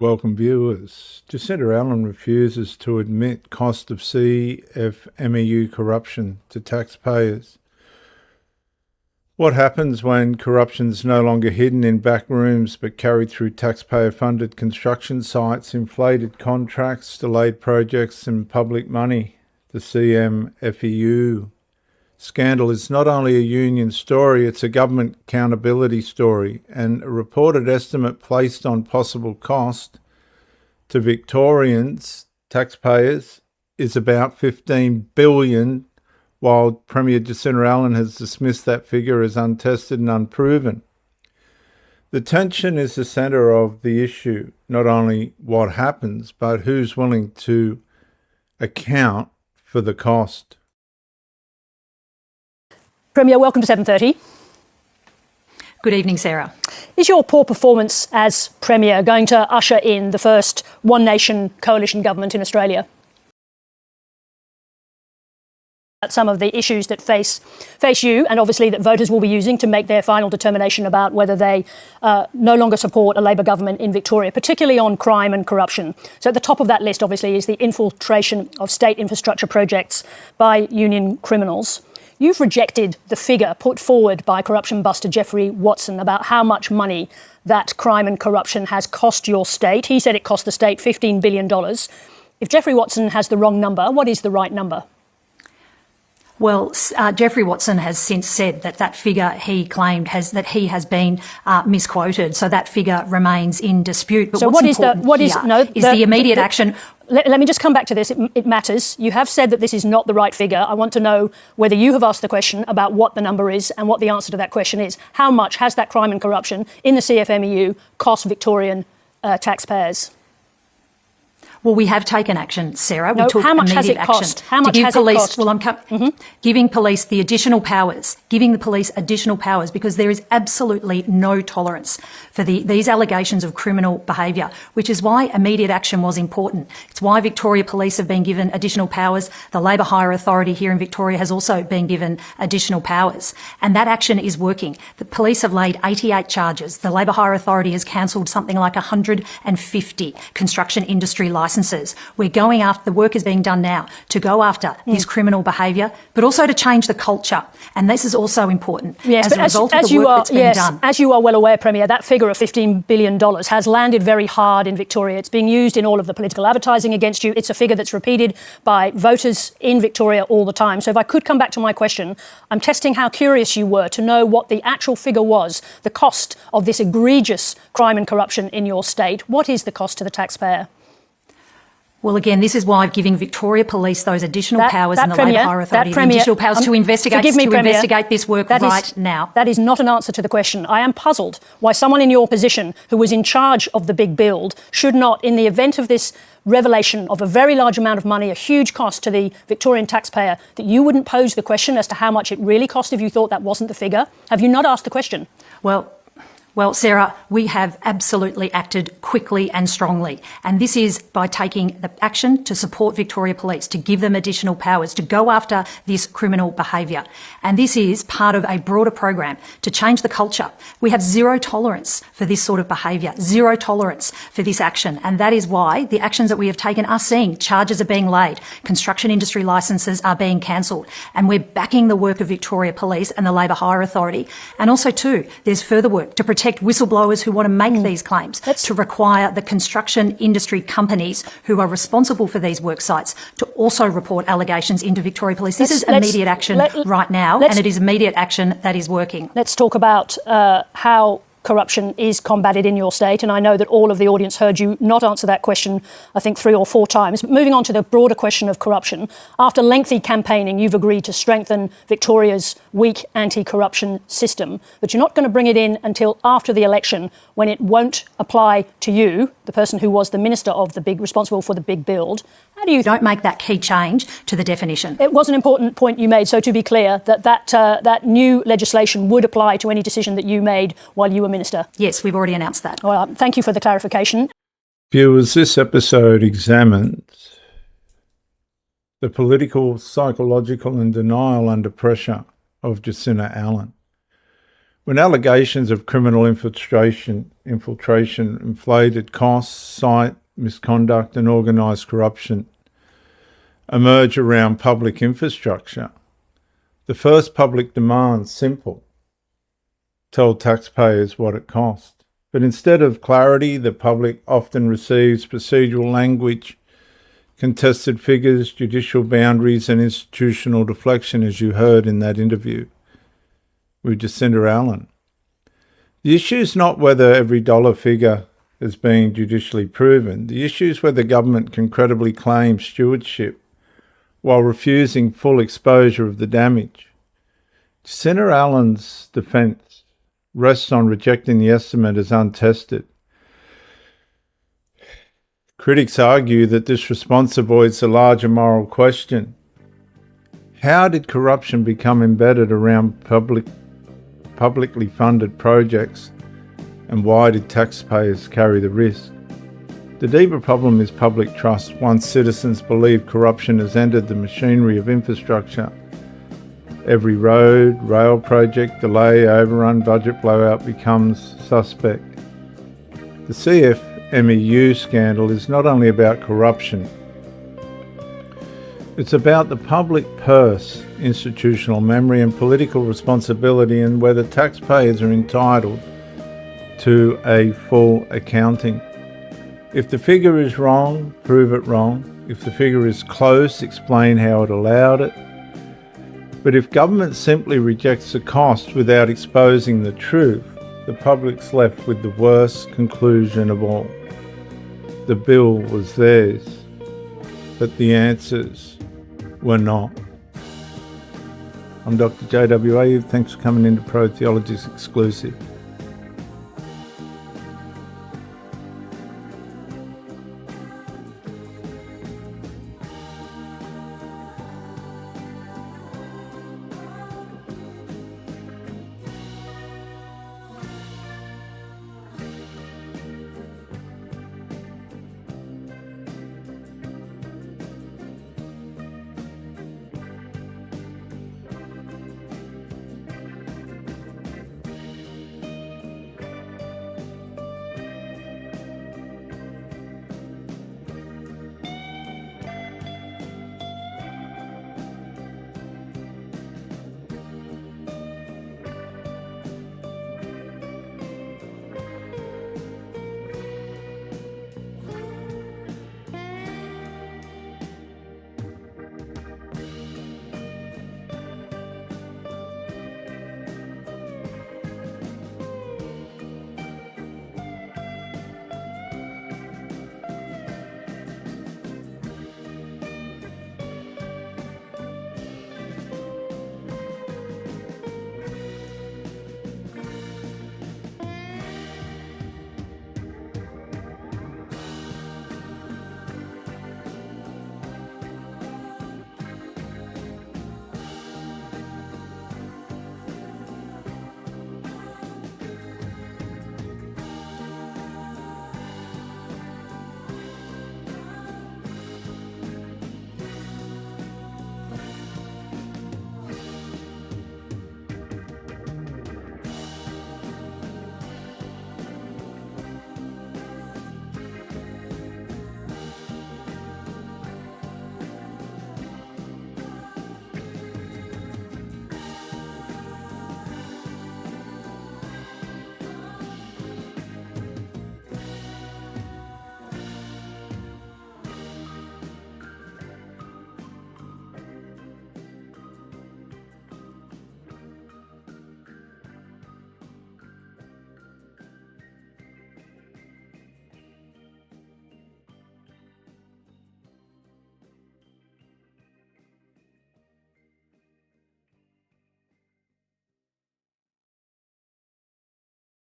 Welcome viewers. Jacinta Allan refuses to admit cost of Cfmeu corruption to taxpayers. What happens when corruption is no longer hidden in back rooms but carried through taxpayer-funded construction sites, inflated contracts, delayed projects and public money? The Cfmeu scandal is not only a union story, it's a government accountability story, and a reported estimate placed on possible cost to Victorians, taxpayers, is about $15 billion, while Premier Jacinta Allan has dismissed that figure as untested and unproven. The tension is the centre of the issue, not only what happens, but who's willing to account for the cost. Premier, welcome to 7:30. Good evening, Sarah. Is your poor performance as Premier going to usher in the first One Nation coalition government in Australia? Some of the issues that face you, and obviously that voters will be using to make their final determination about whether they no longer support a Labor government in Victoria, particularly on crime and corruption. So at the top of that list, obviously, is the infiltration of state infrastructure projects by union criminals. You've rejected the figure put forward by corruption buster Geoffrey Watson about how much money that crime and corruption has cost your state. He said it cost the state $15 billion. If Geoffrey Watson has the wrong number, what is the right number? Well, Geoffrey Watson has since said that figure he claimed has been misquoted, so that figure remains in dispute. But so what's the immediate action? Let me just come back to this. It matters. You have said that this is not the right figure. I want to know whether you have asked the question about what the number is and what the answer to that question is. How much has that crime and corruption in the Cfmeu cost Victorian taxpayers? Well, we have taken action, Sarah. No, we took how much immediate has it cost? action How much to give has police, it cost? Well, giving police the additional powers, giving the police additional powers, because there is absolutely no tolerance for these allegations of criminal behaviour, which is why immediate action was important. It's why Victoria Police have been given additional powers. The Labour Hire Authority here in Victoria has also been given additional powers. And that action is working. The police have laid 88 charges. The Labour Hire Authority has cancelled something like 150 construction industry licences. We're going after, the work is being done now to go after this criminal behaviour, but also to change the culture. And this is also important. Yes, as a result of the work that's been done. As you are well aware, Premier, that figure of $15 billion has landed very hard in Victoria. It's being used in all of the political advertising against you. It's a figure that's repeated by voters in Victoria all the time. So if I could come back to my question, I'm testing how curious you were to know what the actual figure was, the cost of this egregious crime and corruption in your state. What is the cost to the taxpayer? Well, again, this is why I'm giving Victoria Police those additional powers and the Labour Hire Authority additional powers to investigate this work right now. That is not an answer to the question. I am puzzled why someone in your position who was in charge of the big build should not, in the event of this revelation of a very large amount of money, a huge cost to the Victorian taxpayer, that you wouldn't pose the question as to how much it really cost if you thought that wasn't the figure. Have you not asked the question? Well, Sarah, we have absolutely acted quickly and strongly. And this is by taking the action to support Victoria Police, to give them additional powers, to go after this criminal behaviour. And this is part of a broader program to change the culture. We have zero tolerance for this sort of behaviour, zero tolerance for this action. And that is why the actions that we have taken are seeing charges are being laid, construction industry licences are being cancelled. And we're backing the work of Victoria Police and the Labour Hire Authority. And also, too, there's further work to protect whistleblowers who want to make these claims, to require the construction industry companies who are responsible for these work sites to also report allegations into Victoria Police. This is immediate action right now, and it is immediate action that is working. Let's talk about how corruption is combated in your state, and I know that all of the audience heard you not answer that question, I think 3 or 4 times. But moving on to the broader question of corruption, after lengthy campaigning, you've agreed to strengthen Victoria's weak anti-corruption system, but you're not going to bring it in until after the election, when it won't apply to you, the person who was the minister of responsible for the big build. How do you don't make that key change to the definition? It was an important point you made, so to be clear, that new legislation would apply to any decision that you made while you were minister? Yes, we've already announced that. Well, thank you for the clarification. Viewers, this episode examines the political, psychological and denial under pressure of Jacinta Allan. When allegations of criminal infiltration inflated costs, site misconduct and organised corruption emerge around public infrastructure, the first public demand, simple: tell taxpayers what it cost. But instead of clarity, the public often receives procedural language, contested figures, judicial boundaries and institutional deflection, as you heard in that interview with Jacinta Allan. The issue is not whether every dollar figure is being judicially proven. The issue is whether government can credibly claim stewardship while refusing full exposure of the damage. Jacinta Allan's defence rests on rejecting the estimate as untested. Critics argue that this response avoids a larger moral question. How did corruption become embedded around publicly funded projects, and why did taxpayers carry the risk? The deeper problem is public trust. Once citizens believe corruption has entered the machinery of infrastructure, every road, rail project, delay, overrun, budget blowout becomes suspect. The Cfmeu scandal is not only about corruption, it's about the public purse, institutional memory and political responsibility, and whether taxpayers are entitled to a full accounting. If the figure is wrong, prove it wrong. If the figure is close, explain how it allowed it. But if government simply rejects the cost without exposing the truth, the public's left with the worst conclusion of all. The bill was theirs, but the answers were not. I'm Dr. JWA. Thanks for coming into Pro Theology's Exclusive.